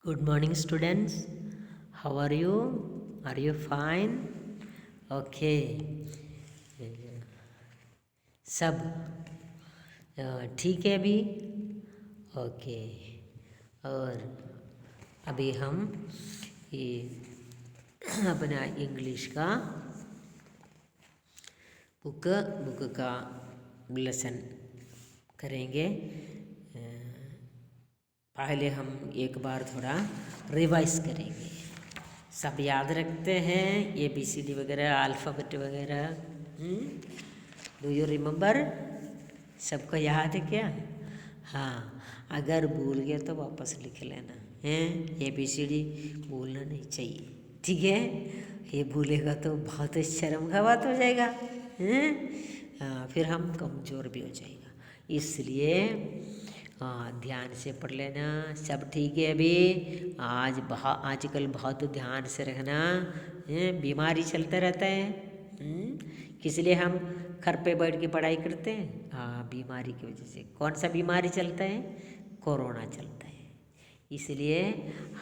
Good morning, students. How are you? Are you fine? Okay. सब ठीक है अभी? ओके. और अभी हम ये अपना इंग्लिश का बुक का लेसन करेंगे. पहले हम एक बार थोड़ा रिवाइज करेंगे. सब याद रखते हैं ABCD वगैरह, अल्फ़ाबेट वगैरह? Do you remember? सबको याद है क्या? हाँ, अगर भूल गए तो वापस लिख लेना है. ABCD भूलना नहीं चाहिए, ठीक है? ये भूलेगा तो बहुत शर्म का बात हो जाएगा, हैं? फिर हम कमज़ोर भी हो जाएगा. इसलिए ध्यान से पढ़ लेना. सब ठीक है अभी? आजकल बहुत ध्यान से रखना. बीमारी चलता रहता है, किस लिए हम घर पे बैठ के पढ़ाई करते हैं? बीमारी की वजह से. कौन सा बीमारी चलता है? कोरोना चलता है. इसलिए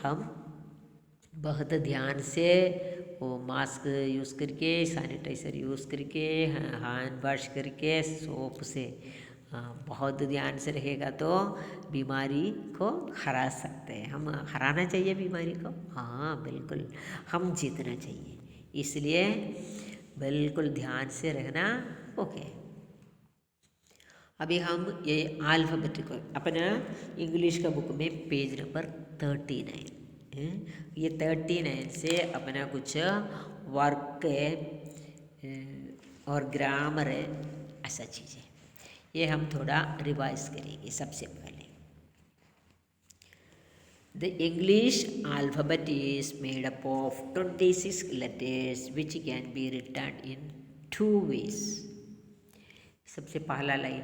हम बहुत ध्यान से वो मास्क यूज़ करके, सैनिटाइज़र यूज़ करके, हैंड वॉश करके, सोप से बहुत ध्यान से रहेगा तो बीमारी को हरा सकते हैं. हम हराना चाहिए बीमारी को. हाँ बिल्कुल, हम जीतना चाहिए. इसलिए बिल्कुल ध्यान से रहना. ओके. अभी हम ये अल्फ़ाबेट को अपना इंग्लिश का बुक में पेज नंबर 39 है. ये 39 से अपना कुछ वर्क है और ग्रामर है, ऐसा चीज़ है. ये हम थोड़ा रिवाइज करेंगे. सबसे पहले the English alphabet is made up of 26 letters which can be written in 2 ways. सबसे पहला लाइन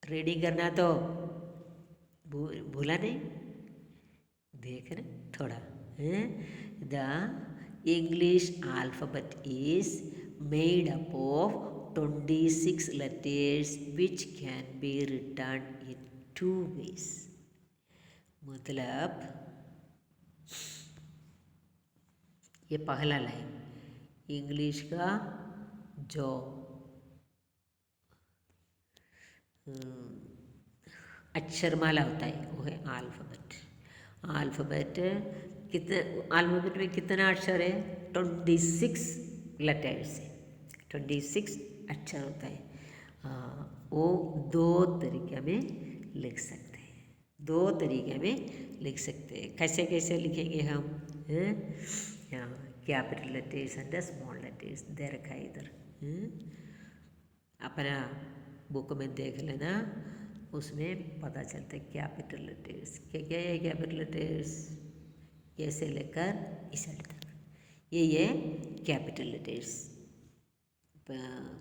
रीडिंग करना तो भूला नहीं, देखना थोड़ा. The English alphabet is made up of 26 letters which can be written in 2 ways. मतलब ये पहला लाइन इंग्लिश का जो अक्षरमाला होता है वो है अल्फ़ाबेट. अल्फ़ाबेट में कितना अक्षर है? 26 लेटर्स है. 26 अक्षर होता है. वो दो तरीके में लिख सकते हैं. दो तरीके में लिख सकते हैं. कैसे कैसे लिखेंगे हम? Capital letters and small letters दे रखा है इधर. अपना बुक में देख लेना, उसमें पता चलता है कैपिटल लेटर्स क्या क्या है. कैपिटल लेटर्स ऐसे लेकर इस तक ये कैपिटल लेटर्स.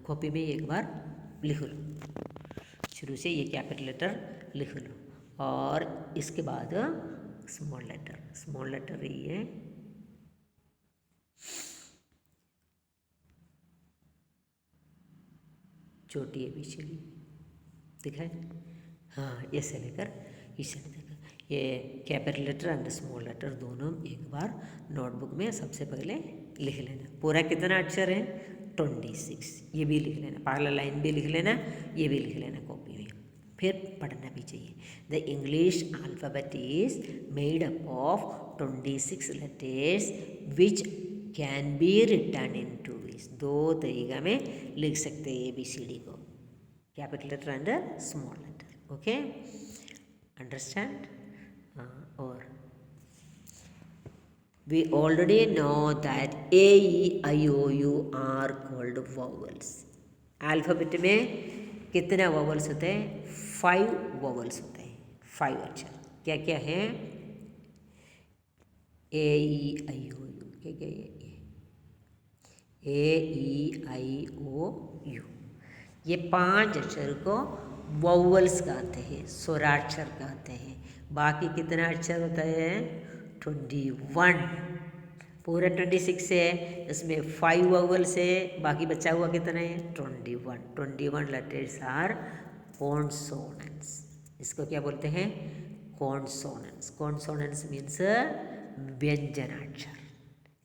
कॉपी में एक बार लिख लो, शुरू से ये कैपिटल लेटर लिख लो. और इसके बाद स्मॉल लेटर ये है. छोटी ABCD दिखाए. हाँ, ऐसे लेकर इसे तक ये capital letter and small letter दोनों एक बार नोटबुक में सबसे पहले लिख लेना. पूरा कितना अक्षर है? 26. ये भी लिख लेना. पहला लाइन भी लिख लेना, ये भी लिख लेना कॉपी में. फिर पढ़ना भी चाहिए. The English alphabet is made up of 26 letters which can be return in 2 ways. दो तरीका में लिख सकते हैं ABCD को, capital letter and small letter. Okay, understand? और we already know that A, E, I, O, U are called vowels. Alphabet में कितना वॉवल्स होते हैं? 5 वॉवल्स होते हैं. 5 अक्षर क्या क्या है? A, E, I, O, U. क्या क्या है? A, E, I, O, U. ये 5 अक्षर को वॉवल्स कहते हैं, स्वराक्षर कहते हैं. बाकी कितना अक्षर होता है? 21. पूरा 26 है, इसमें 5 वॉवल्स है, बाकी बचा हुआ कितना है? 21 लेटर्स आर कॉन्सोनेंट्स. इसको क्या बोलते हैं? कॉन्सोनेंट्स। कॉन्सोनेंट्स मीन्स व्यंजनाक्षर,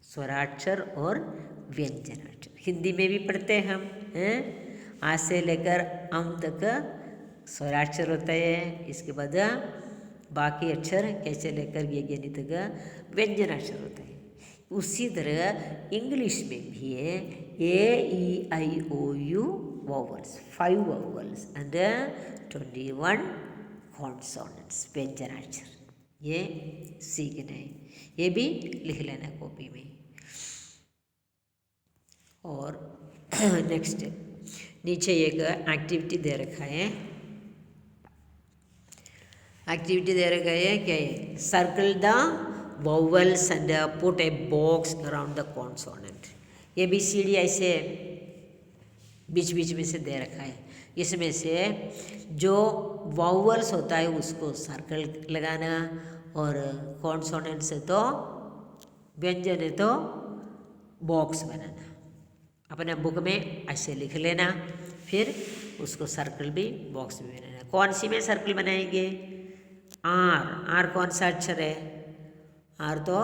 स्वराक्षर और व्यंजनाक्षर। हिंदी में भी पढ़ते हैं हम, हैं? आ से लेकर अम तक स्वराक्षर होता है, इसके बाद बाकी अक्षर कैसे लेकर ये यानी तक व्यंजनाक्षर होता है। उसी तरह इंग्लिश में भी है AEIOU vowels, 5 vowels and 21 consonants, व्यंजनाक्षर। ये सीखना है, ये भी लिख लेना कॉपी में। और नेक्स्ट नीचे एक एक्टिविटी दे रखा है, एक्टिविटी दे रखा है क्या है, circle the vowels and put a box around the consonant। ये ABCD ऐसे बीच बीच में से दे रखा है, इसमें से जो वाउवल्स होता है उसको सर्कल लगाना और कॉन्सोनेंट से तो व्यंजन है तो बॉक्स बनाना। अपने बुक में ऐसे लिख लेना, फिर उसको सर्कल भी बॉक्स में बनाना। कौन सी में सर्कल बनाएंगे? आर कौन सा अक्षर है? आर तो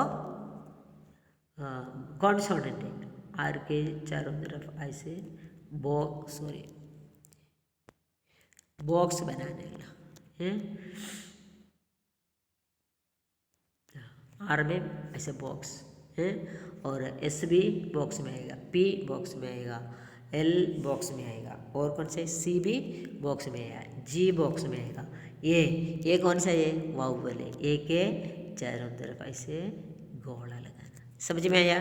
कॉन्सोनेंट है, आर के चारों तरफ ऐसे बॉक्स बनाने लगा है। आर में ऐसे बॉक्स है, और एस भी बॉक्स में आएगा, पी बॉक्स में आएगा, एल बॉक्स में आएगा, और कौन सा है? सी भी बॉक्स में आएगा, जी बॉक्स में आएगा। ये कौन सा है? वाउवल है। ए के चारों तरफ ऐसे गोला लगाना। समझ में आया?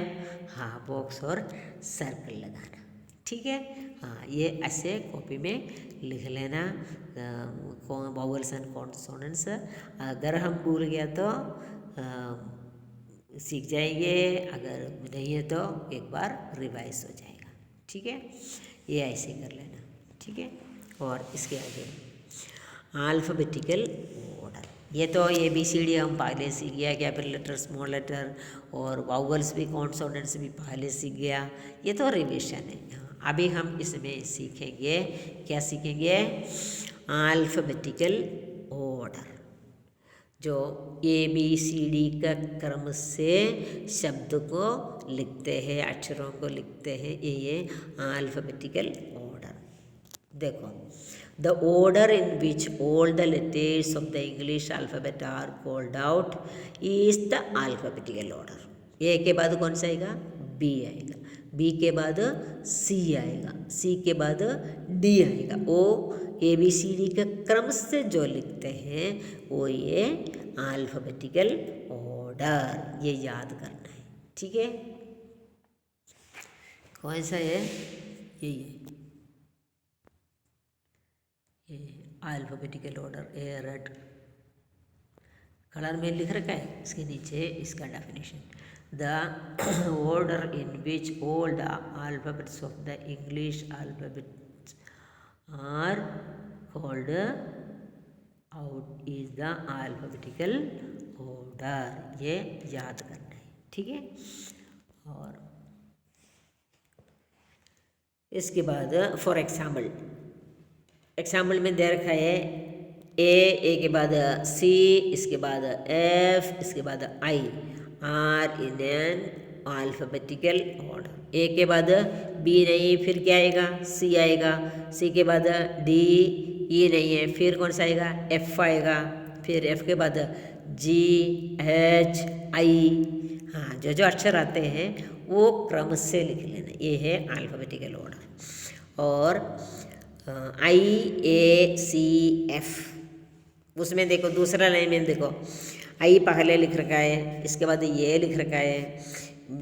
हाँ, बॉक्स और सर्कल लगाना, ठीक है। हाँ, ये ऐसे कॉपी में लिख लेना वाउवल्स एंड कॉन्सोनेंट्स। अगर हम भूल गया तो सीख जाएंगे, अगर नहीं है तो एक बार रिवाइज हो जाएगा, ठीक है। ये ऐसे कर लेना, ठीक है। और इसके आगे अल्फ़ाबेटिकल ऑर्डर, ये तो ABCD हम पहले सीख गया, कैपिटल लेटर, स्मॉल लेटर, और वाउवल्स भी कॉन्सोनेंट्स भी पहले सीख गया, ये तो रिविजन है। अभी हम इसमें सीखेंगे, क्या सीखेंगे? अल्फ़ाबेटिकल ऑर्डर, जो ABCD का क्रम से शब्द को लिखते हैं, अक्षरों को लिखते हैं, ये अल्फ़ाबेटिकल ऑर्डर। देखो, the order in which all the letters of the English alphabet are called out is the alphabetical order. A के बाद कौन सा आएगा? B आएगा, B के बाद C आएगा, C के बाद D आएगा। वो ABCD के क्रम से जो लिखते हैं वो ये अल्फ़ाबेटिकल ऑर्डर, ये याद करना है, ठीक है। कौन सा है? ये अल्फ़ाबेटिकल ऑर्डर, ये रेड कलर में लिख रखा है, इसके नीचे इसका definition, the order in which all the alphabets of the English alphabets are called out is the alphabetical order, ये याद करना है, ठीक है। और इसके बाद फॉर एग्जाम्पल में दे रखा है ए के बाद C, इसके बाद F, इसके बाद I are in an alphabetical order. A के बाद B नहीं, फिर क्या आएगा? C आएगा, C के बाद D, E नहीं है, फिर कौन सा आएगा? F आएगा, फिर F के बाद G, H, I। हाँ, जो अक्षर आते हैं वो क्रम से लिख लेना, ये है अल्फ़ाबेटिकल ऑर्डर। और IACF, उसमें देखो दूसरा लाइन में देखो, I पहले लिख रखा है, इसके बाद ये लिख रखा है,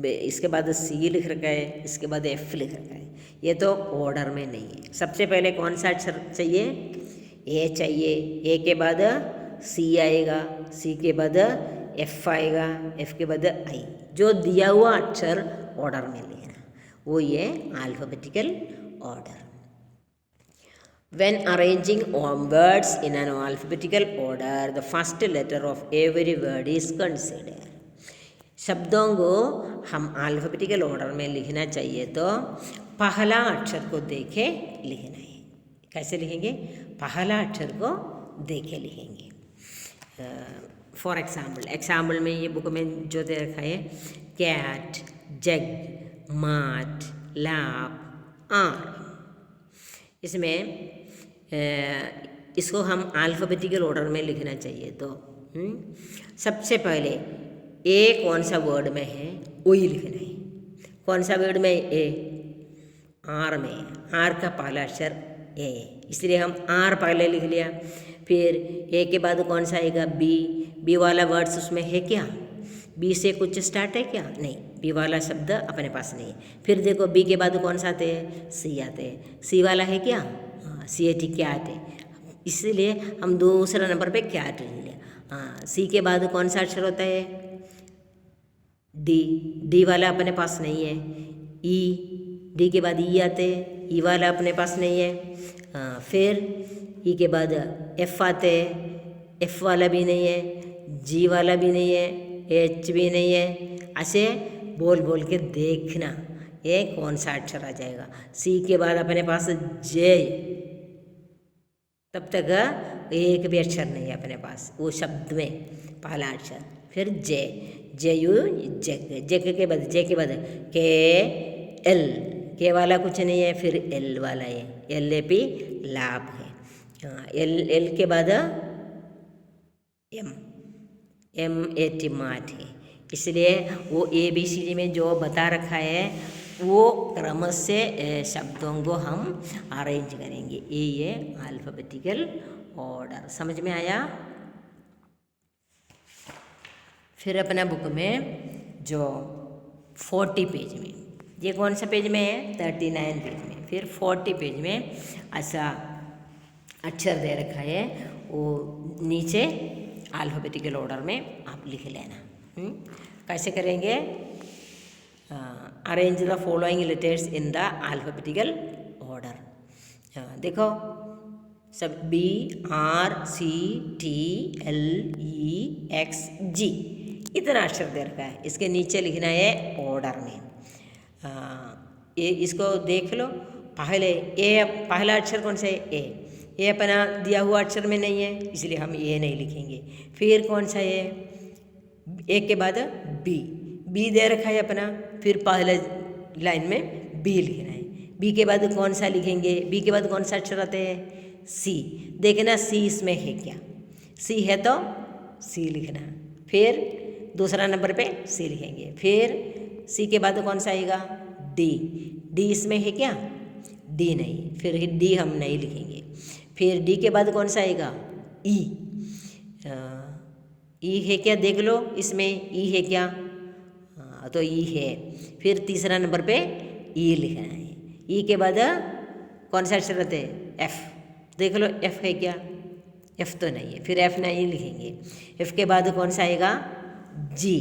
इसके बाद C लिख रखा है, इसके बाद F लिख रखा है। ये तो ऑर्डर में नहीं है। सबसे पहले कौन सा अक्षर चाहिए? A चाहिए, A के बाद C आएगा, C के बाद F आएगा, F के बाद I। जो दिया हुआ अक्षर ऑर्डर में लेना, वो ये alphabetical order. When arranging words in an alphabetical order, the first letter of every word is considered। शब्दों को हम अल्फ़ाबेटिकल ऑर्डर में लिखना चाहिए तो पहला अक्षर को देखे लिखना है। कैसे लिखेंगे? पहला अक्षर को देखे लिखेंगे। फॉर एग्जाम्पल में ये बुक में जो दे रखा है कैट, जग, माट, लाप, आर। इसमें इसको हम अल्फ़ाबेटिकल ऑर्डर में लिखना चाहिए। तो सबसे पहले ए कौन सा वर्ड में है वही लिखना है। कौन सा वर्ड में? ए। आर में, आर का पहला अक्षर ए, इसलिए हम आर पहले लिख लिया। फिर ए के बाद कौन सा आएगा? बी। बी वाला वर्ड्स उसमें है क्या? बी से कुछ स्टार्ट है क्या? नहीं, बी वाला शब्द अपने पास नहीं है। फिर देखो बी के बाद कौन सा आते हैं? सी आते हैं। सी वाला है क्या? हाँ, सी ए टी कैट है, इसलिए हम दूसरा नंबर पे कैट ले लिया। हाँ, सी के बाद कौन सा अक्षर होता है? डी। डी वाला अपने पास नहीं है। ई, डी के बाद ई आते हैं, ई वाला अपने पास नहीं है। हाँ, फिर ई के बाद एफ आते हैं, एफ वाला भी नहीं है, जी वाला भी नहीं है, एच भी नहीं है। ऐसे बोल बोल के देखना ये कौन सा अक्षर आ जाएगा। सी के बाद अपने पास जे, तब तक एक भी अक्षर नहीं है अपने पास वो शब्द में, पहला अक्षर। फिर जे, जे यू जग, जग के बाद जे के बाद के एल, के वाला कुछ नहीं है। फिर एल वाला है, एल ए पी लाभ है। हाँ, एल, एल के बाद एम, एम ए टी माठ है। इसलिए वो ए बी सी डी में जो बता रखा है वो क्रम से शब्दों को हम अरेंज करेंगे। ये अल्फ़ाबेटिकल ऑर्डर। समझ में आया? फिर अपना बुक में जो 40 पेज में, ये कौन सा पेज में है? 39 पेज में। फिर 40 पेज में ऐसा अक्षर दे रखा है, वो नीचे अल्फ़ाबेटिकल ऑर्डर में आप लिख लेना। कैसे करेंगे? Arrange the following letters in the alphabetical order. देखो सब B, R, C, T, L, E, X, G, इतना अक्षर दे रखा है। इसके नीचे लिखना है ऑर्डर में। ये इसको देख लो। पहले ए, पहला अक्षर कौन सा है? ए। ए अपना दिया हुआ अक्षर में नहीं है, इसलिए हम ए नहीं लिखेंगे। फिर कौन सा है? ए के बाद बी, बी दे रखा है अपना, फिर पहले लाइन में बी लिखना है। बी के बाद कौन सा लिखेंगे? बी के बाद कौन सा अक्षर आते हैं? सी। देखना सी इसमें है क्या? सी है तो सी लिखना। फिर दूसरा नंबर पे सी लिखेंगे। फिर सी के बाद कौन सा आएगा? डी। डी इसमें है क्या? डी नहीं, फिर डी हम नहीं लिखेंगे। फिर डी के बाद कौन सा आएगा? ई। ई है क्या? देख लो इसमें ई है क्या? हाँ, तो ई है। फिर तीसरा नंबर पे ई लिखना है। ई के बाद कौन सा अक्षर रहते हैं? एफ। देख लो एफ है क्या? एफ तो नहीं है, फिर एफ नहीं लिखेंगे। एफ के बाद कौन सा आएगा? जी।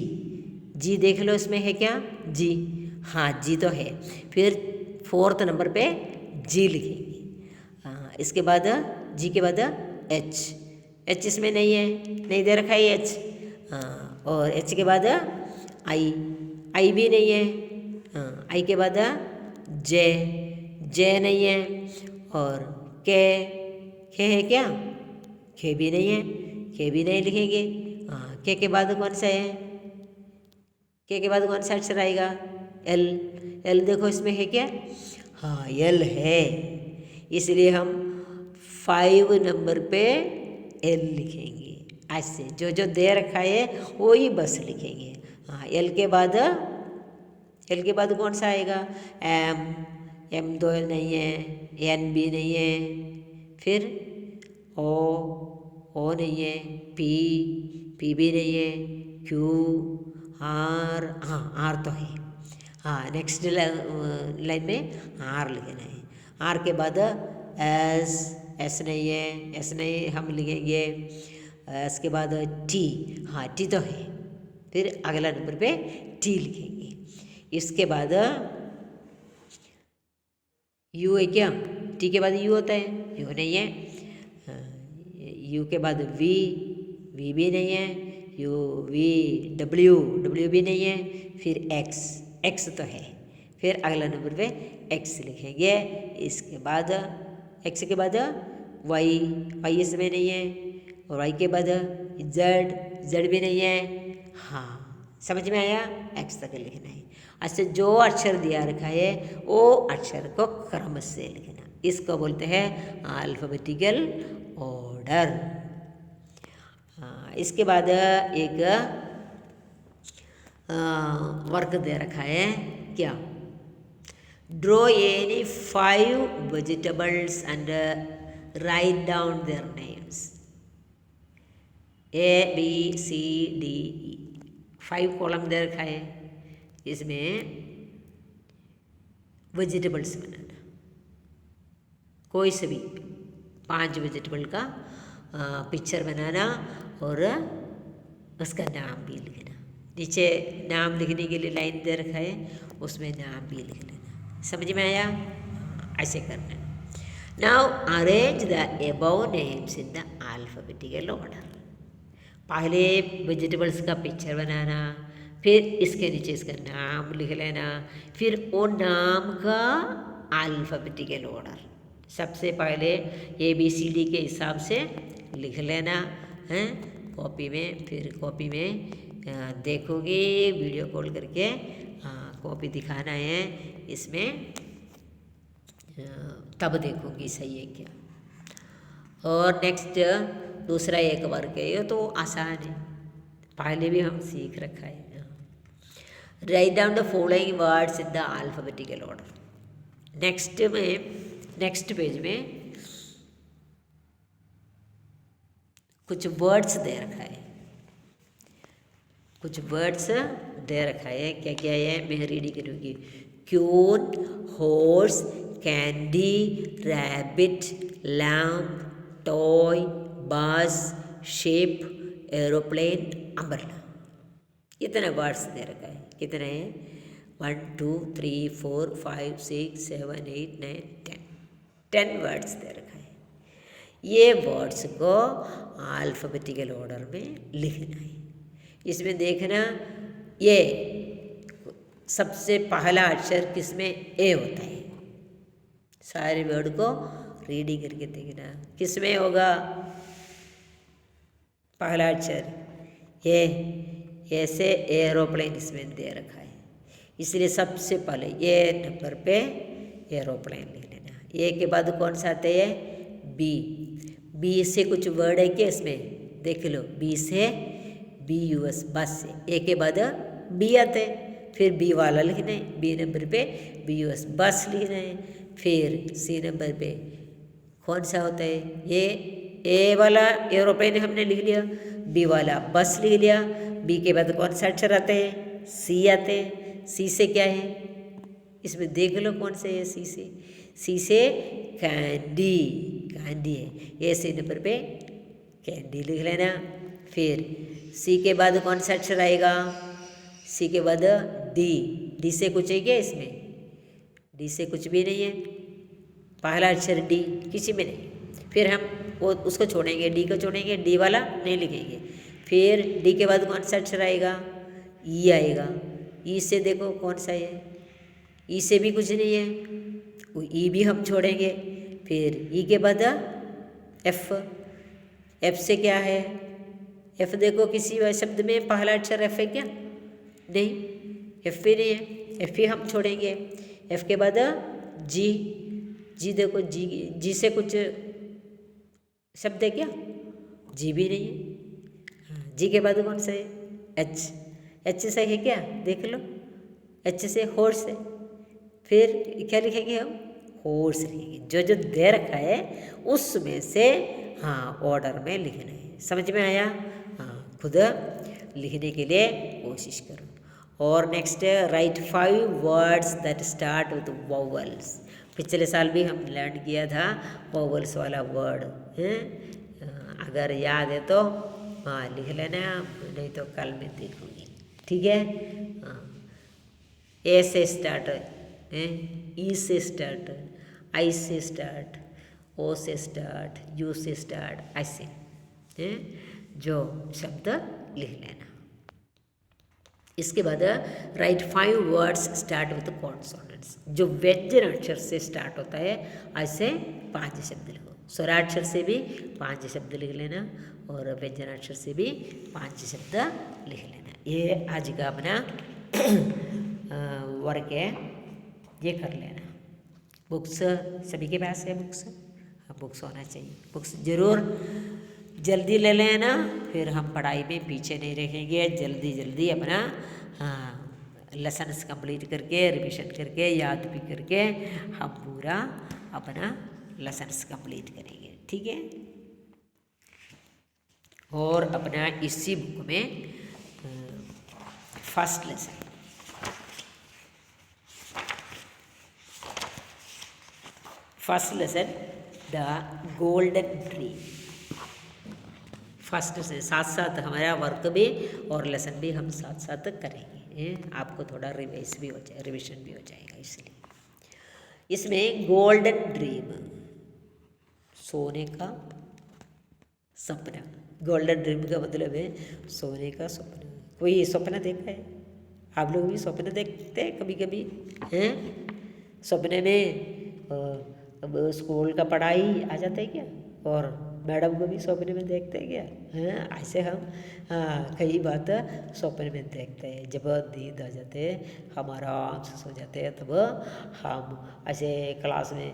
जी देख लो इसमें है क्या? जी। हाँ, जी तो है। फिर फोर्थ नंबर पे जी लिखेंगे। हाँ, इसके बाद जी के बाद एच। एच इसमें नहीं है, नहीं दे रखा है एच। हाँ, और एच के बाद आई, आई भी नहीं है। हाँ, आई के बाद जे, जे नहीं है। और के है क्या? के भी नहीं है, के भी नहीं लिखेंगे। हाँ, के बाद कौन सा है? के बाद कौन सा अक्षर आएगा? एल। एल देखो इसमें है क्या? हाँ, एल है, इसलिए हम 5 नंबर पे एल लिखेंगे। ऐसे जो जो दे रखा है वही बस लिखेंगे। हाँ, एल के बाद कौन सा आएगा? एम। एम तो नहीं है, एन भी नहीं है। फिर ओ नहीं है, पी भी नहीं है, क्यू, आर, हाँ आर तो है। हाँ, नेक्स्ट लाइन में आर लिखना है। आर के बाद एस नहीं है, एस नहीं हम लिखेंगे। एस के बाद टी, हाँ टी तो है, फिर अगला नंबर पे टी लिखेंगे। इसके बाद यू है क्या? टी के बाद यू होता है, यू नहीं है। यू के बाद वी, वी भी नहीं है। यू, वी, डब्ल्यू, डब्ल्यू भी नहीं है। फिर एक्स, एक्स तो है, फिर अगला नंबर पे एक्स लिखेंगे। इसके बाद एक्स के बाद वाई, वाई इसमें नहीं है। और वाई के बाद जेड, जेड भी नहीं है। हाँ, समझ में आया? एक्स तक लिखना है। अच्छा, जो अक्षर दिया रखा है वो अक्षर को क्रम से लिखना, इसको बोलते हैं अल्फाबेटिकल ऑर्डर। इसके बाद एक वर्क दे रखा है, क्या? Draw any 5 vegetables and write down their names. A B C D E 5 column दे रखा है, इसमें वेजिटेबल्स बनाना, कोई से भी 5 वेजिटेबल का पिक्चर बनाना और उसका नाम भी लिखना। नीचे नाम लिखने के लिए लाइन दे रखा है, उसमें नाम भी लिख लेना। समझ में आया? ऐसे करना। Now arrange the above names in the alphabetical order. पहले वेजिटेबल्स का पिक्चर बनाना, फिर इसके नीचे इसका नाम लिख लेना, फिर वो नाम का अल्फाबेटिकल ऑर्डर सबसे पहले ABCD के हिसाब से लिख लेना है कॉपी में। फिर कॉपी में देखोगे, वीडियो कॉल करके कॉपी दिखाना है, इसमें तब देखोगी सही है क्या। और नेक्स्ट दूसरा एक वर्क है, ये तो आसान है, पहले भी हम सीख रखा है। Write down the following words in the alphabetical order. Next page में कुछ वर्ड्स दे रखा है, कुछ वर्ड्स दे रखा है। क्या क्या है मैं रीडिंग करूँगी। Queen, horse, candy, rabbit, lamp, toy, bus, ship, aeroplane, umbrella. इतने वर्ड्स दे रखा है। कितने हैं? 1 2 3 4 5 6 7 8 9 10 10 वर्ड्स दे रखा है। ये वर्ड्स को अल्फाबेटिकल ऑर्डर में लिखना है। इसमें देखना, ये सबसे पहला अक्षर किसमें ए होता है। सारे वर्ड को रीडिंग करके देखना, किसमें होगा पहला अक्षर। ये ऐसे एरोप्लेन इसमें दे रखा है, इसलिए सबसे पहले ये नंबर पे एरोप्लेन लिख लेना। ए के बाद कौन सा आता है? बी। बी से कुछ वर्ड है क्या इसमें? देख लो, बी से BUS, बस से। ए के बाद बी आते हैं, फिर बी वाला लिखना है, बी नंबर पे BUS बस लिखना है। फिर सी नंबर पे कौन सा होता है? ये ए वाला एरोप्लेन हमने लिख लिया, बी वाला बस लिख लिया। बी के बाद कौन सा अक्षर आते हैं? सी आते हैं। सी से क्या है इसमें देख लो, कौन से है? सी से कैंडी, कैंडी है। ए सी नंबर पे कैंडी लिख लेना। फिर सी के बाद कौन सा अक्षर आएगा? सी के बाद डी। डी से कुछ है क्या इसमें? डी से कुछ भी नहीं है, पहला अक्षर डी किसी में नहीं। फिर हम वो उसको छोड़ेंगे, डी को छोड़ेंगे, डी वाला नहीं लिखेंगे। फिर डी के बाद कौन सा अक्षर आएगा? ई आएगा। ई से देखो कौन सा है? ई से भी कुछ नहीं है, वो ई भी हम छोड़ेंगे। फिर ई के बाद एफ। एफ से क्या है? एफ देखो किसी शब्द में पहला अक्षर एफ है क्या? नहीं, एफ भी नहीं है, एफ ही हम छोड़ेंगे। एफ के बाद जी। जी देखो, जी से कुछ शब्द है क्या? जी भी नहीं है। जी के बाद कौन सा है? एच। एच से है क्या? देख लो, एच से हॉर्स है। फिर क्या लिखेंगे हम? हॉर्स लिखेंगे। जो जो दे रखा है उसमें से ऑर्डर में लिखना है। समझ में आया? खुद लिखने के लिए कोशिश करो। और next right 5 words that start with vowels. पिछले साल भी हम लर्न किया था वोवल्स वाला वर्ड है। अगर याद है तो लिख लेना, नहीं तो कल में देखूंगी, ठीक है। ए से स्टार्ट है, ई से स्टार्ट, आई से स्टार्ट, ओ से स्टार्ट, यू से स्टार्ट, ऐसे है जो शब्द लिख लेना। इसके बाद right 5 words start with consonants. जो व्यंजन अक्षर से स्टार्ट होता है ऐसे 5 शब्द लिखो। स्वराक्षर से भी 5 शब्द लिख लेना और व्यंजनाक्षर से भी 5 शब्द लिख लेना। ये आज का अपना वर्क है, ये कर लेना। बुक्स सभी के पास है, बुक्स होना चाहिए। बुक्स ज़रूर जल्दी ले लेना, फिर हम पढ़ाई में पीछे नहीं रहेंगे। जल्दी जल्दी अपना लेसन्स कंप्लीट करके, रिविजन करके, याद भी करके हम पूरा अपना लेसन्स कंप्लीट करेंगे, ठीक है। और अपना इसी बुक में first lesson the golden dream. First से साथ साथ हमारा वर्क भी और लेसन भी हम साथ साथ करेंगे। आपको थोड़ा रिवाइज भी हो जाए, रिविजन भी हो जाएगा। इसलिए इसमें गोल्डन ड्रीम, सोने का सपना। गोल्डन ड्रीम का मतलब है सोने का सपना। कोई सपना देखा है? आप लोग भी सपने देखते हैं कभी कभी हैं? सपने में अब स्कूल का पढ़ाई आ जाता है क्या? और मैडम को भी सपने में देखते हैं क्या? हैं, ऐसे हम कई बात सपने में देखते हैं। जब नींद आ जाते हैं, हम आराम से सो जाते हैं, तब हम ऐसे क्लास में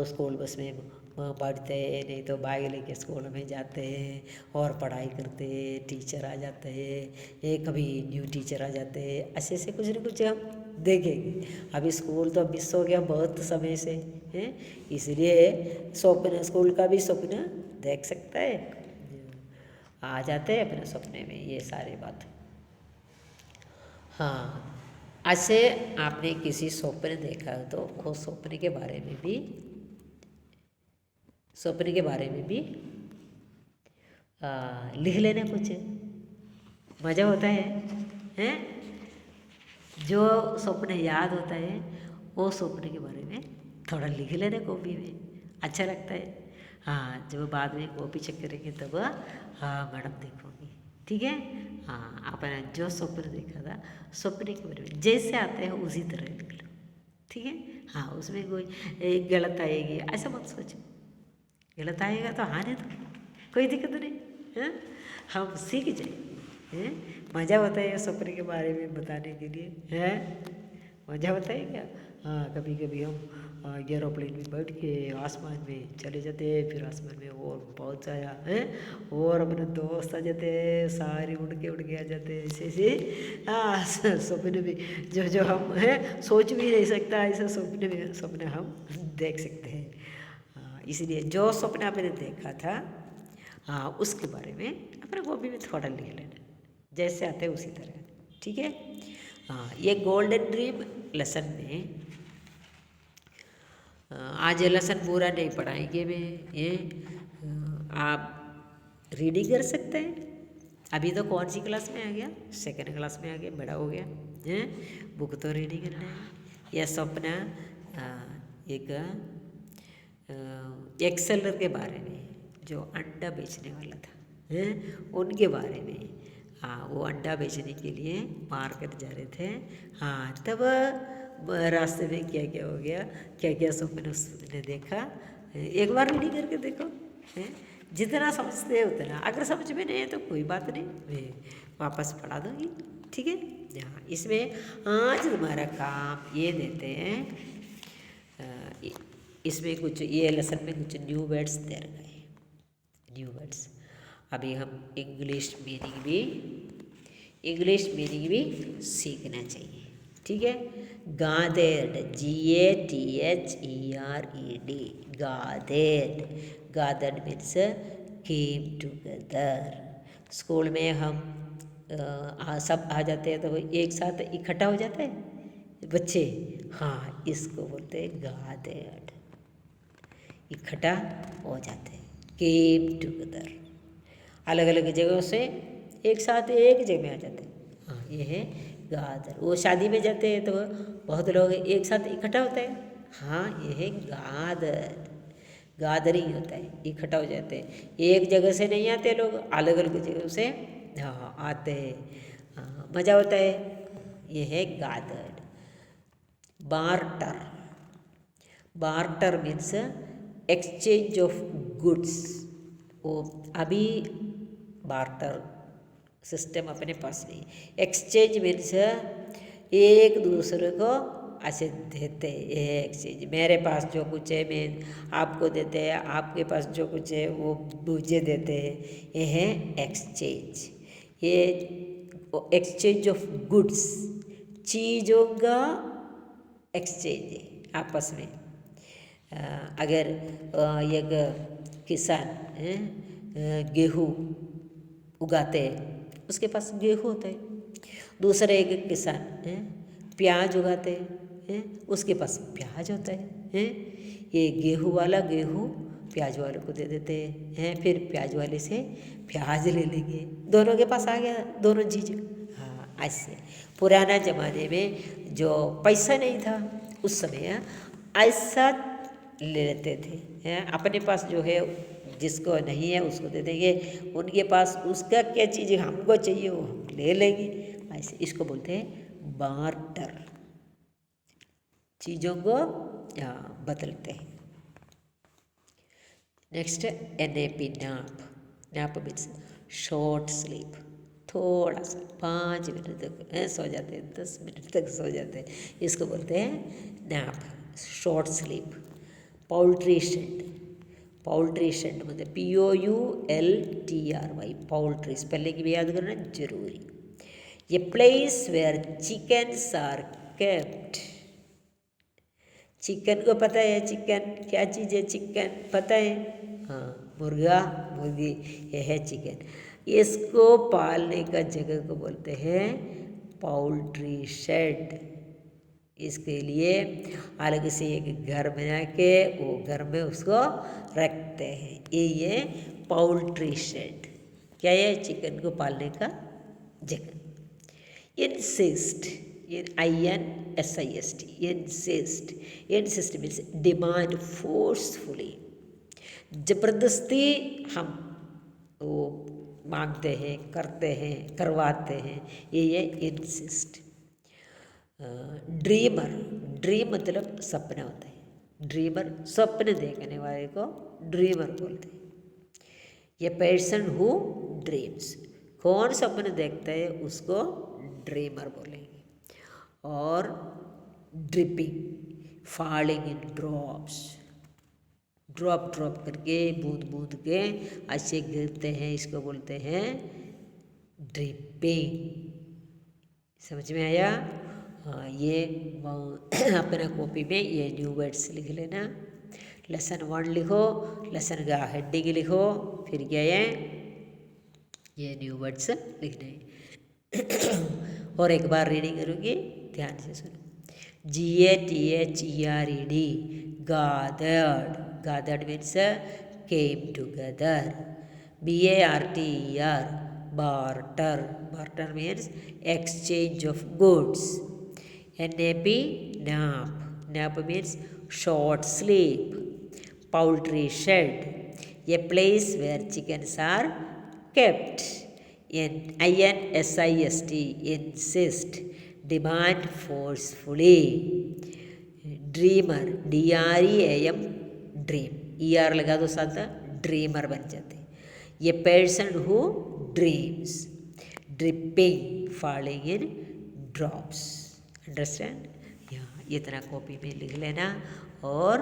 स्कूल बस में पढ़ते हैं, नहीं तो बैग लेके स्कूल में जाते हैं और पढ़ाई करते हैं। टीचर आ जाते हैं, कभी न्यू टीचर आ जाते हैं, ऐसे ऐसे कुछ न कुछ हम देखेंगे। अभी स्कूल तो मिस हो गया बहुत समय से, हैं, इसलिए स्वप्न, स्कूल का भी स्वप्न देख सकता है, आ जाते हैं अपने सपने में ये सारी बात। हाँ, ऐसे आपने किसी स्वप्न देखा है तो वो स्वप्न के बारे में भी लिख लेना। कुछ मज़ा होता है, हैं? जो स्वप्न याद होता है वो स्वप्न के बारे में थोड़ा लिख लेना कॉपी में, अच्छा लगता है। हाँ, जब बाद में कॉपी चेक करेंगे तब हाँ मैडम देखोगी, ठीक है। हाँ, आपने जो स्वप्न देखा था स्वप्न के बारे में जैसे आते हैं उसी तरह लिख लो, ठीक है। हाँ, उसमें कोई गलत आएगी ऐसा मत सोचो। गलत आएगा तो आने दो, कोई दिक्कत नहीं है, हम सीख जाएंगे। मज़ा होता है सपने के बारे में बताने के लिए, है मज़ा होता है क्या? हाँ, कभी कभी हम एरोप्लेन में बैठ के आसमान में चले जाते हैं, फिर आसमान में और बहुत सारा है और अपने दोस्त आ जाते हैं, सारे उड़ के आ जाते हैं। ऐसे ऐसे सपने में जो हम हैं सोच भी नहीं सकता, ऐसा सपने हम देख सकते हैं। इसलिए जो सपना आपने देखा था हाँ उसके बारे में अपने कॉपी में थोड़ा लिख लेना, जैसे आते हैं उसी तरह, ठीक है। हाँ, ये गोल्डन ड्रीम लेसन में आज लेसन पूरा नहीं पढ़ाएंगे मैं, ये आप रीडिंग कर सकते हैं। अभी तो कौन सी क्लास में आ गया? सेकेंड क्लास में आ गया, बड़ा हो गया है, बुक तो रीडिंग करना है। यह सपना एक एक सेलर के बारे में जो अंडा बेचने वाला था, हैं, उनके बारे में। हाँ, वो अंडा बेचने के लिए मार्केट जा रहे थे। हाँ, तब रास्ते में क्या क्या हो गया, क्या क्या सपने उसने देखा, एक बार रीडिंग करके देखो, हैं, जितना समझते हैं उतना। अगर समझ में नहीं है तो कोई बात नहीं, मैं वापस पढ़ा दूँगी, ठीक है। हाँ, इसमें आज तुम्हारा काम ये देते हैं, इसमें कुछ ये लेसन में कुछ न्यू वर्ड्स दे रखा है, न्यू वर्ड्स। अभी हम इंग्लिश मीनिंग भी सीखना चाहिए, ठीक है। गादेड, GATHERED, गादेड means came together. School में हम सब आ जाते हैं तो एक साथ इकट्ठा हो जाते हैं बच्चे, हाँ इसको बोलते हैं गादेड, इकट्ठा हो जाते हैं, केम टुगेदर। अलग अलग जगहों से एक साथ एक जगह में आ जाते हैं, हाँ ये है गादर। वो शादी में जाते हैं तो बहुत लोग एक साथ इकट्ठा होते हैं, हाँ ये है गादरिंग होता है, इकट्ठा हो जाते हैं। एक जगह से नहीं आते लोग, अलग अलग जगह से हाँ आते हैं, हाँ मज़ा होता है, ये है gather. Barter means exchange of goods, वो अभी बार्टर सिस्टम अपने पास नहीं। एक्सचेंज मीन्स एक दूसरे को ऐसे देते हैं, ये है एक्सचेंज। मेरे पास जो कुछ है मैं आपको देते हैं, आपके पास जो कुछ है वो मुझे देते हैं, ये है एक्सचेंज। ये एक्सचेंज ऑफ गुड्स, चीज़ों का एक्सचेंज है आपस में। अगर एक किसान गेहूँ उगाते हैं, उसके पास गेहूँ होता है। दूसरे एक किसान प्याज उगाते हैं, उसके पास प्याज होता है। ये गेहूँ वाला गेहूँ प्याज वाले को दे देते हैं, फिर प्याज वाले से प्याज ले लेंगे, दोनों के पास आ गया दोनों चीज़। हाँ, ऐसे पुराना ज़माने में जो पैसा नहीं था उस समय ऐसा ले लेते थे। अपने पास जो है, जिसको नहीं है उसको दे देंगे, उनके पास उसका क्या चीज़ हमको चाहिए वो हम ले लेंगे, ऐसे। इसको बोलते हैं बार्टर, चीज़ों को बदलते हैं। नेक्स्ट NAP, नाप। नाप मीन्स शॉर्ट स्लीप, थोड़ा सा 5 मिनट तक सो जाते हैं, 10 मिनट तक सो जाते हैं, इसको बोलते हैं nap, short sleep. Poultry shed, poultry shed मतलब POULTRY, पोल्ट्री स्पेलिंग भी याद करना जरूरी। ये place where chickens are kept, chicken को पता है, चिकन क्या चीज़ है, चिकन पता है, हाँ, मुर्गा मुर्गी, ये है चिकन। इसको पालने का जगह को बोलते हैं पोल्ट्री शेड। इसके लिए अलग से एक घर बना के वो घर में उसको रखते हैं, ये पोल्ट्री शेड। क्या है? चिकन को पालने का जगह। Insist, INSIST, insist. Insist means demand forcefully, जबरदस्ती हम वो मांगते हैं, करते हैं, करवाते हैं, ये इंसिस्ट। ड्रीमर, ड्रीम मतलब सपना होता है, ड्रीमर स्वप्न देखने वाले को ड्रीमर बोलते हैं। ये पर्सन हु ड्रीम्स, कौन सपने देखता है उसको ड्रीमर बोलेंगे। और dripping, falling in drops, drop drop करके बूंद बूंद के ऐसे गिरते हैं, इसको बोलते हैं ड्रिपिंग। समझ में आया? हाँ, ये अपना कॉपी में ये न्यू वर्ड्स लिख लेना। लेसन 1 लिखो, लेसन का हेडिंग लिखो, फिर क्या है ये न्यू वर्ड्स लिखने हैं। और एक बार रीडिंग करूँगी, ध्यान से सुनो। GATHERED, gathered, gathered means came together. BARTER, barter, barter means exchange of goods. NAP, nap, nap means short sleep. Poultry shed, a place where chickens are kept. INSIST, insist, demand forcefully. Dreamer, DREAM, dream, ER लगा दो साथ, dreamer बन जाते। ये person who dreams, dripping, falling in drops. Understand? यहाँ इतना copy में लिख लेना और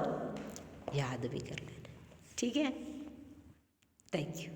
याद भी कर लेना, ठीक है? Thank you.